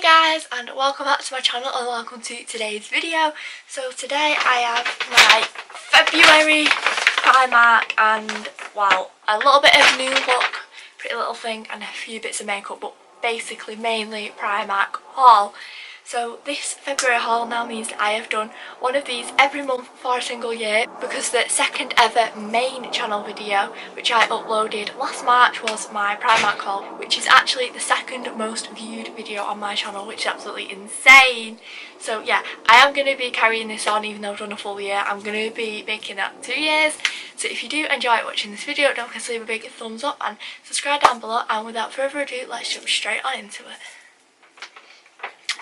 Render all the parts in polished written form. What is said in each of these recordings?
Hi guys, and welcome back to my channel and welcome to today's video. So today I have my February Primark and, well, a little bit of new look, Pretty Little Thing and a few bits of makeup, but basically mainly Primark haul. So this February haul now means that I have done one of these every month for a single year, because the second ever main channel video which I uploaded last March was my Primark haul, which is actually the second most viewed video on my channel, which is absolutely insane. So yeah, I am going to be carrying this on even though I've done a full year. I'm going to be making that 2 years. So if you do enjoy watching this video, don't forget to leave a big thumbs up and subscribe down below, and without further ado, let's jump straight on into it.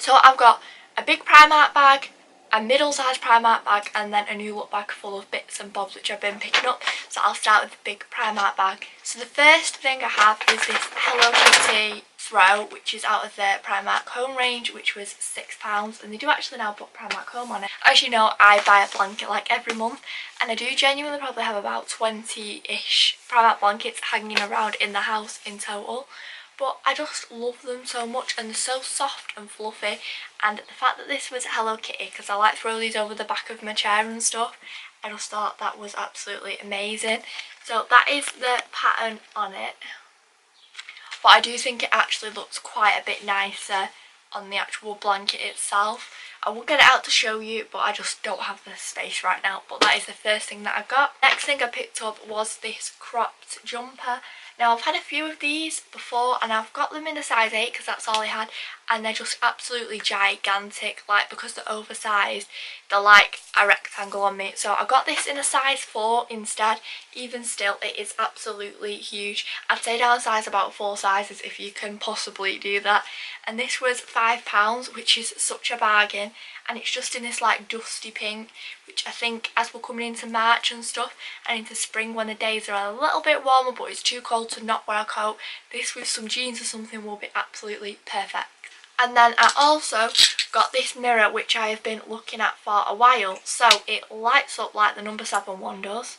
So I've got a big Primark bag, a middle-sized Primark bag, and then a new look bag full of bits and bobs which I've been picking up. So I'll start with the big Primark bag. So the first thing I have is this Hello Kitty throw, which is out of the Primark home range, which was £6, and they do actually now put Primark home on it. As you know, I buy a blanket like every month, and I do genuinely probably have about 20-ish Primark blankets hanging around in the house in total. But I just love them so much, and they're so soft and fluffy, and the fact that this was Hello Kitty, because I like to throw these over the back of my chair and stuff, I just thought that was absolutely amazing. So that is the pattern on it, but I do think it actually looks quite a bit nicer on the actual blanket itself. I will get it out to show you, but I just don't have the space right now. But that is the first thing that I got. Next thing I picked up was this cropped jumper. Now I've had a few of these before, and I've got them in a size 8 because that's all I had, and they're just absolutely gigantic. Like, because they're oversized, they're like a rectangle on me. So I got this in a size 4 instead. Even still, it is absolutely huge. I'd say downsize about 4 sizes if you can possibly do that. And this was £5, which is such a bargain, and it's just in this like dusty pink, which I think as we're coming into March and stuff and into spring when the days are a little bit warmer but it's too cold to not wear a coat, this with some jeans or something will be absolutely perfect. And then I also got this mirror which I have been looking at for a while. So it lights up like the number 7 one does.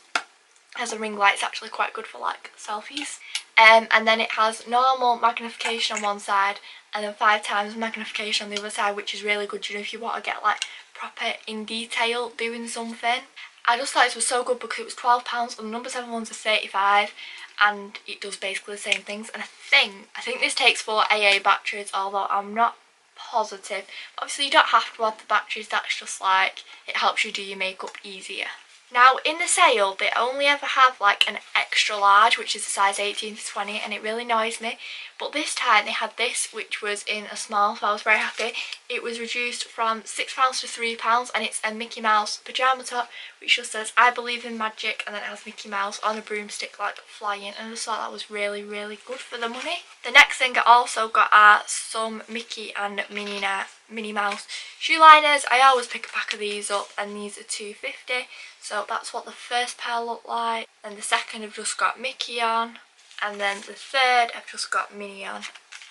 As a ring light, it's actually quite good for like selfies. And then it has normal magnification on one side and then 5 times magnification on the other side, which is really good, you know, if you want to get like proper in detail doing something. I just thought this was so good because it was £12 and the number 7 ones are 35, and it does basically the same things. And I think this takes 4 AA batteries, although I'm not positive. Obviously you don't have to add the batteries, that's just like, it helps you do your makeup easier. Now in the sale they only ever have like an extra large, which is a size 18 to 20, and it really annoys me. But this time they had this which was in a small, so I was very happy. It was reduced from £6 to £3, and it's a Mickey Mouse pyjama top which just says I believe in magic, and then it has Mickey Mouse on a broomstick like flying, and I just thought that was really good for the money. The next thing I also got are some Mickey and Minnie Mouse shoe liners. I always pick a pack of these up, and these are £2.50. So that's what the first pair look like, and the second I've just got Mickey on, and then the third I've just got Minnie on,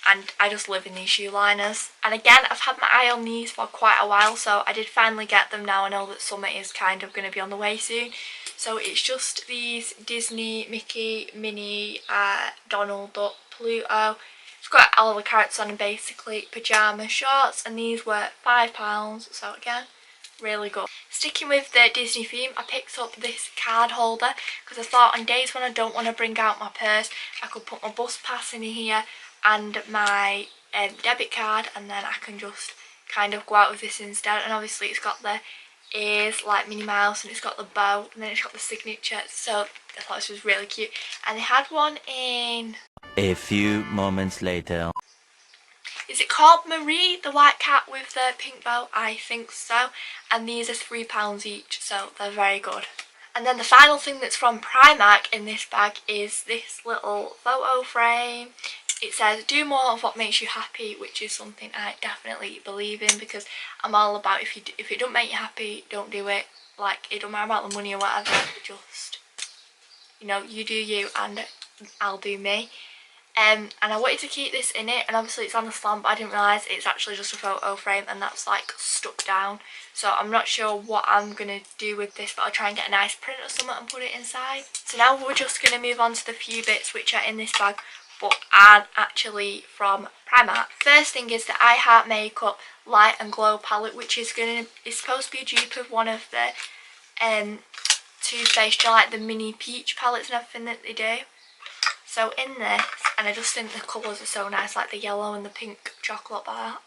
and I just live in these shoe liners. And again, I've had my eye on these for quite a while, so I did finally get them now. I know that summer is kind of going to be on the way soon. So it's just these Disney, Mickey, Minnie, Donald Duck, Pluto. It's got all the characters on them basically, pyjama shorts, and these were £5, so again, really good. Sticking with the Disney theme, I picked up this card holder because I thought on days when I don't want to bring out my purse, I could put my bus pass in here and my debit card, and then I can just kind of go out with this instead. And obviously it's got the ears like Minnie Mouse, and it's got the bow, and then it's got the signature, so I thought this was really cute. And they had one in... A few moments later. Is it called Marie, the white cat with the pink bow? I think so. And these are £3 each, so they're very good. And then the final thing that's from Primark in this bag is this little photo frame. It says, do more of what makes you happy, which is something I definitely believe in, because I'm all about if it don't make you happy, don't do it. Like, it don't matter about the money or whatever, just, you know, you do you and I'll do me. And I wanted to keep this in it, and obviously it's on the slant, but I didn't realise it's actually just a photo frame and that's like stuck down. So I'm not sure what I'm going to do with this, but I'll try and get a nice print or something and put it inside. So now we're just going to move on to the few bits which are in this bag but aren't actually from Primark. First thing is the I Heart Makeup Light and Glow palette, which is supposed to be a dupe of one of the Too Faced, like the mini peach palettes and everything that they do. So in this, and I just think the colours are so nice, like the yellow and the pink chocolate bar.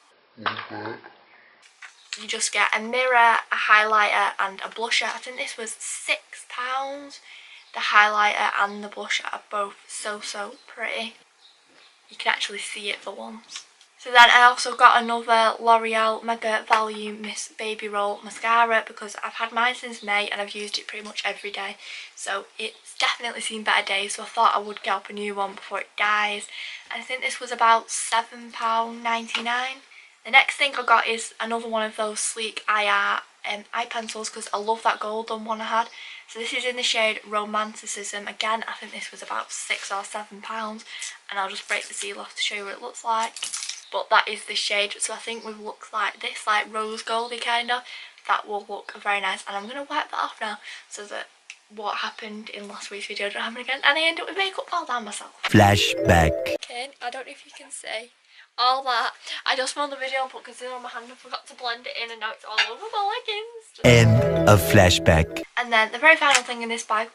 You just get a mirror, a highlighter and a blusher. I think this was £6. The highlighter and the blusher are both so pretty. You can actually see it for once. So then I also got another L'Oreal Mega Volume Miss Baby Roll mascara, because I've had mine since May and I've used it pretty much every day. So it's definitely seen better days, so I thought I would get up a new one before it dies. And I think this was about £7.99. The next thing I got is another one of those sleek eye pencils, because I love that golden one I had. So this is in the shade Romanticism. Again, I think this was about £6 or £7, and I'll just break the seal off to show you what it looks like. But that is the shade, so I think with looks like this, like rose goldy kind of, that will look very nice. And I'm going to wipe that off now, so that what happened in last week's video don't happen again, and I end up with makeup all down myself. Flashback. Okay, I don't know if you can see all that. I just filmed the video and put concealer on my hand and forgot to blend it in, and now it's all over my leggings. End of flashback. And then the very final thing in this bag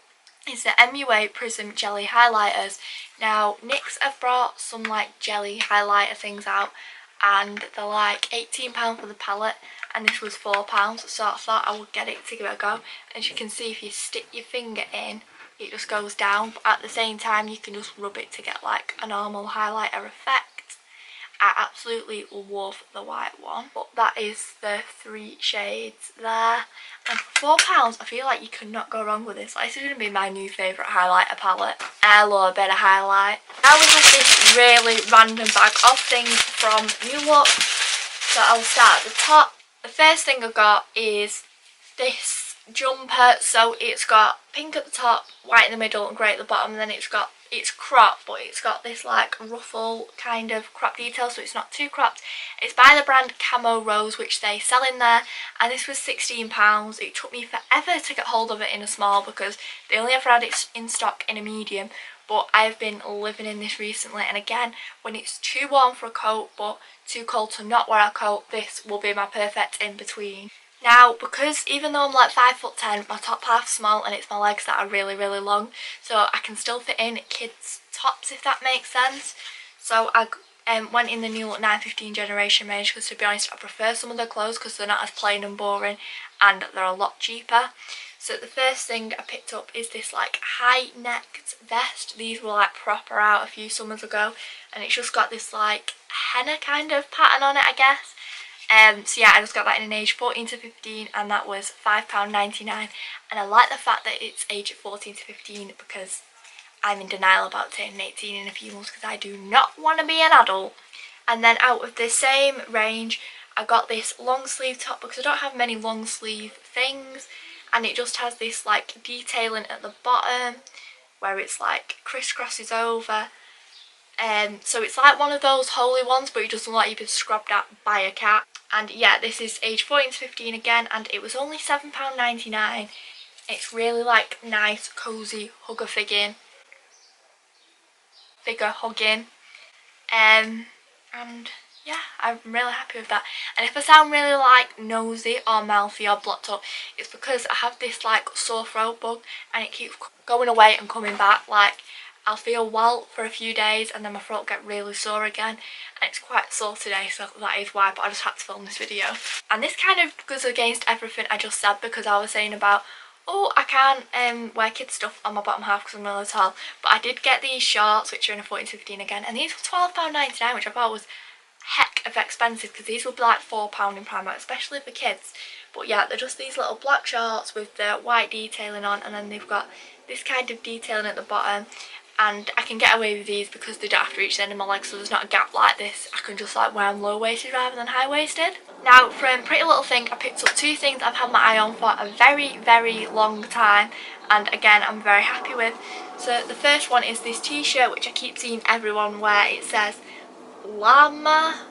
is the MUA Prism Jelly Highlighters. Now, NYX have brought some like jelly highlighter things out, and they're like £18 for the palette, and this was £4, so I thought I would get it to give it a go. As you can see, if you stick your finger in, it just goes down, but at the same time you can just rub it to get like a normal highlighter effect. I absolutely love the white one, but that is the 3 shades there. And for £4, I feel like you could not go wrong with this. Like, this is going to be my new favourite highlighter palette. I love a bit of highlight. Now we have this really random bag of things from New Look. So I'll start at the top. The first thing I got is this jumper. So it's got pink at the top, white in the middle and grey at the bottom, and then it's cropped, but it's got this like ruffle kind of crop detail, so it's not too cropped. It's by the brand Camo Rose, which they sell in there, and this was £16. It took me forever to get hold of it in a small, because they only ever had it in stock in a medium, but I've been living in this recently, and again, when it's too warm for a coat but too cold to not wear a coat, this will be my perfect in between. Now, because even though I'm like 5'10", my top half's small and it's my legs that are really long, so I can still fit in kids' tops, if that makes sense. So I went in the New Look 915 generation range, because to be honest, I prefer some of their clothes because they're not as plain and boring, and they're a lot cheaper. So the first thing I picked up is this like high-necked vest. These were like proper out a few summers ago, and it's just got this like henna kind of pattern on it, I guess. So yeah, I just got that in an age 14 to 15, and that was £5.99. And I like the fact that it's age 14 to 15, because I'm in denial about turning 18 in a few months, because I do not want to be an adult. And then out of the same range, I got this long sleeve top, because I don't have many long sleeve things, and it just has this like detailing at the bottom where it's like crisscrosses over. So it's like one of those holy ones, but it doesn't look like you've been scrubbed at by a cat. And yeah, this is age 14 to 15 again, and it was only £7.99. It's really like nice, cosy, figure hugging. And yeah, I'm really happy with that. And if I sound really like nosy or mouthy or blocked up, it's because I have this like sore throat bug, and it keeps going away and coming back. Like, I'll feel well for a few days and then my throat get really sore again, and it's quite sore today, so that is why, but I just had to film this video. And this kind of goes against everything I just said, because I was saying about, oh, I can't wear kids stuff on my bottom half because I'm really tall, but I did get these shorts, which are in a 14 to 15 again, and these were £12.99, which I thought was heck of expensive, because these would be like £4 in Primark, especially for kids. But yeah, they're just these little black shorts with the white detailing on, and then they've got this kind of detailing at the bottom. And I can get away with these because they don't have to reach the end of my legs, so there's not a gap like this. I can just like wear them low-waisted rather than high-waisted. Now, from Pretty Little Thing, I picked up 2 things I've had my eye on for a very long time, and again, I'm very happy with. So the first one is this t-shirt, which I keep seeing everyone wear. It says Llama.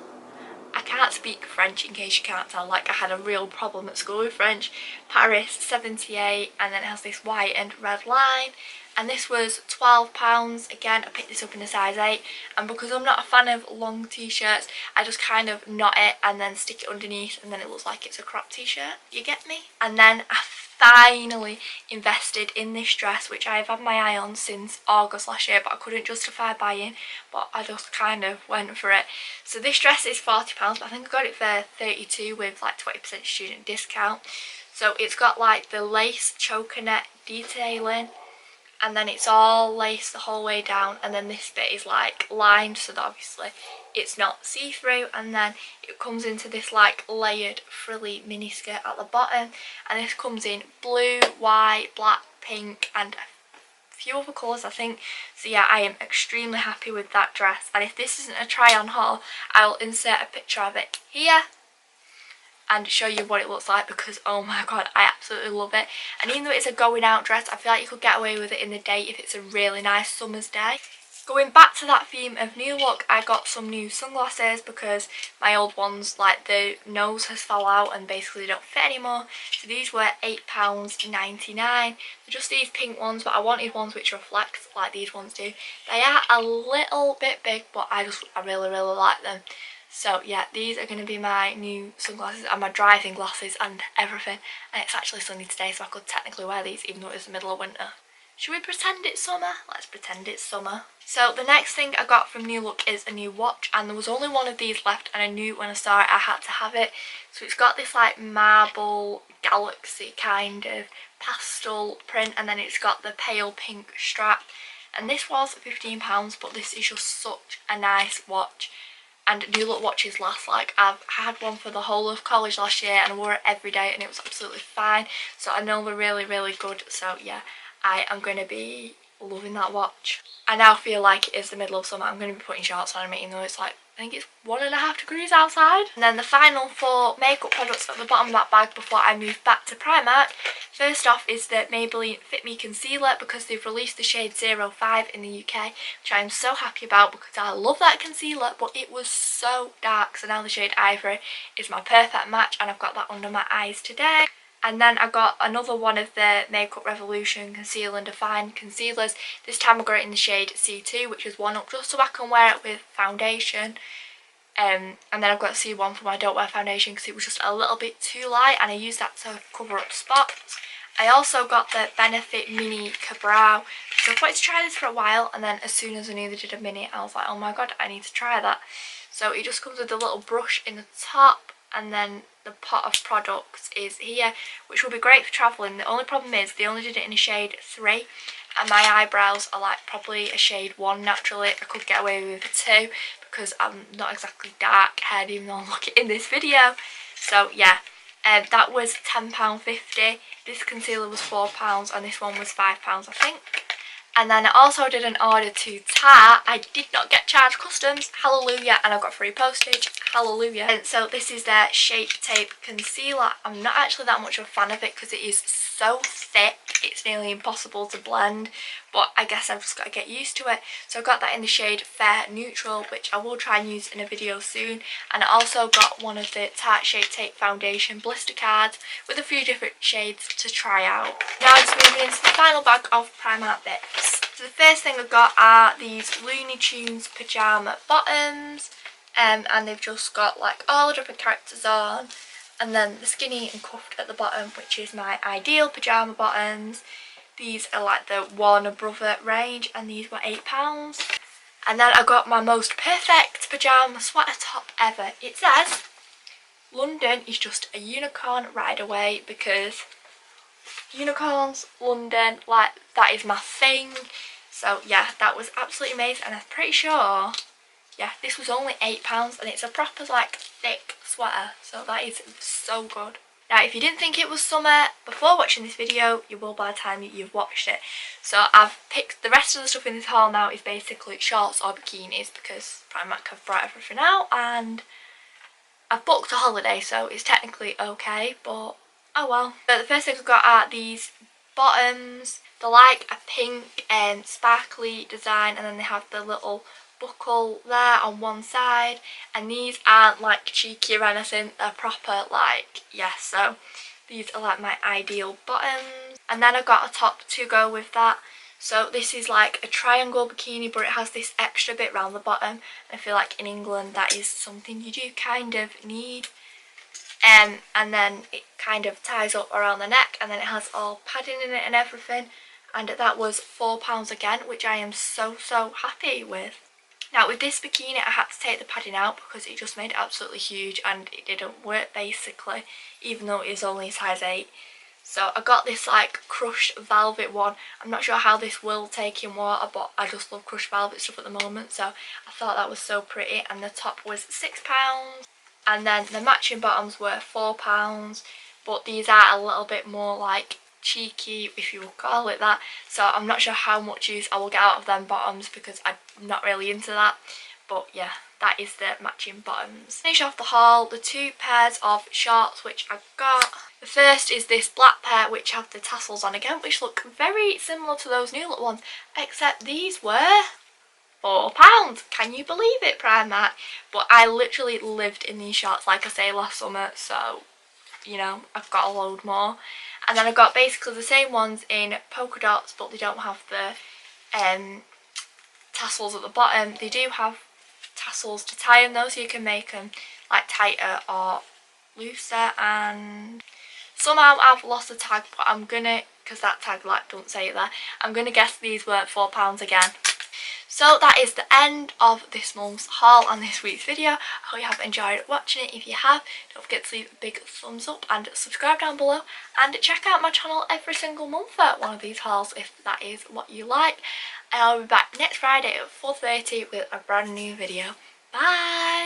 I can't speak French, in case you can't tell. Like, I had a real problem at school with French. Paris 78, and then it has this white and red line. and this was £12. Again, I picked this up in a size 8, and because I'm not a fan of long t-shirts, I just kind of knot it and then stick it underneath, and then it looks like it's a crop t-shirt. You get me? And then I finally invested in this dress, which I've had my eye on since August last year, but I couldn't justify buying, but I just kind of went for it. So this dress is £40, but I think I got it for 32 with like 20% student discount. So it's got like the lace choker neck detailing, and then it's all lace the whole way down, and then this bit is like lined so that obviously it's not see-through, and then it comes into this like layered frilly mini skirt at the bottom, and this comes in blue, white, black, pink and a few other colours I think. So yeah, I am extremely happy with that dress, and if this isn't a try on haul, I'll insert a picture of it here and show you what it looks like, because oh my god, I absolutely love it. And even though it's a going out dress, I feel like you could get away with it in the day if it's a really nice summer's day. Going back to that theme of new look, I got some new sunglasses because my old ones, like the nose has fell out and basically they don't fit anymore. So these were £8.99. They're just these pink ones, but I wanted ones which reflect like these ones do. They are a little bit big, but I really like them. So yeah, these are going to be my new sunglasses and my driving glasses and everything. And it's actually sunny today, so I could technically wear these even though it's the middle of winter. Should we pretend it's summer? Let's pretend it's summer. So the next thing I got from New Look is a new watch, and there was only one of these left, and I knew when I saw it I had to have it. So it's got this like marble galaxy kind of pastel print, and then it's got the pale pink strap. And this was £15, but this is just such a nice watch. And New Look watches last, like I've had one for the whole of college last year and I wore it every day and it was absolutely fine. So I know they're really good. So yeah, I am going to be loving that watch. I now feel like it is the middle of summer. I'm going to be putting shorts on it, even though it's like, I think it's 1.5 degrees outside. And then the final 4 makeup products at the bottom of that bag before I move back to Primark. First off is the Maybelline Fit Me Concealer, because they've released the shade 05 in the UK, which I am so happy about because I love that concealer, but it was so dark. So now the shade Ivory is my perfect match, and I've got that under my eyes today. And then I got another one of the Makeup Revolution Conceal and Define concealers. This time I got it in the shade C2, which is 1 up, just so I can wear it with foundation. And then I've got C1 for my Don't Wear foundation because it was just a little bit too light, and I used that to cover up spots. I also got the Benefit Mini Cabrow. So I wanted to try this for a while, and then as soon as I knew they did a mini, I was like, oh my god, I need to try that. So it just comes with a little brush in the top, and then the pot of products is here, which will be great for travelling. The only problem is they only did it in a shade 3, and my eyebrows are like probably a shade 1 naturally. I could get away with a 2 because I'm not exactly dark haired, even though I'm looking in this video. So yeah, that was £10.50. This concealer was £4 and this one was £5 I think. And then I also did an order to Tarte. I did not get charged customs, hallelujah, and I got free postage, hallelujah. And so this is their Shape Tape Concealer. I'm not actually that much of a fan of it because it is so thick, it's nearly impossible to blend, but I guess I've just got to get used to it. So I got that in the shade Fair Neutral, which I will try and use in a video soon. And I also got one of the Tarte Shape Tape Foundation blister cards with a few different shades to try out. Now just moving into the final bag of Primark bits. So the first thing I got are these Looney Tunes pyjama bottoms, and they've just got like all the different characters on. And then the skinny and cuffed at the bottom, which is my ideal pyjama bottoms. These are like the Warner Brother range, and these were £8. And then I got my most perfect pyjama sweater top ever. It says, London is just a unicorn ride away, because unicorns, London, like that is my thing. So yeah, that was absolutely amazing, and I'm pretty sure, yeah, this was only £8 and it's a proper like thick sweater, so that is so good. Now if you didn't think it was summer before watching this video, you will by the time you've watched it. So I've picked the rest of the stuff in this haul now is basically shorts or bikinis, because Primark have brought everything out and I've booked a holiday, so it's technically okay, but oh well. But the first thing I've got are these bottoms. They're like a pink and sparkly design, and then they have the little buckle there on one side, and these aren't like cheeky or anything, they're proper like, yeah, so these are like my ideal bottoms. And then I got a top to go with that. So this is like a triangle bikini, but it has this extra bit round the bottom. I feel like in England that is something you do kind of need. And then it kind of ties up around the neck, and then it has all padding in it and everything. And that was £4 again, which I am so happy with. Now with this bikini I had to take the padding out because it just made it absolutely huge and it didn't work basically, even though it is only size 8. So I got this like crushed velvet one. I'm not sure how this will take in water, but I just love crushed velvet stuff at the moment, so I thought that was so pretty. And the top was £6. And then the matching bottoms were £4, but these are a little bit more like cheeky, if you will call it that. So I'm not sure how much use I will get out of them bottoms because I'm not really into that. But yeah, that is the matching bottoms. Finish off the haul, the 2 pairs of shorts which I got. The first is this black pair which have the tassels on again, which look very similar to those new look ones, except these were £4. Can you believe it, Primark? But I literally lived in these shorts, like I say, last summer, so you know, I've got a load more. And then I've got basically the same ones in polka dots, but they don't have the tassels at the bottom. They do have tassels to tie them though, so you can make them like tighter or looser. And somehow I've lost the tag, but I'm gonna, because that tag like don't say it there, I'm gonna guess these were £4 again. So that is the end of this month's haul and this week's video. I hope you have enjoyed watching it. If you have, don't forget to leave a big thumbs up and subscribe down below, and check out my channel every single month for one of these hauls if that is what you like. And I'll be back next Friday at 4:30 with a brand new video. Bye!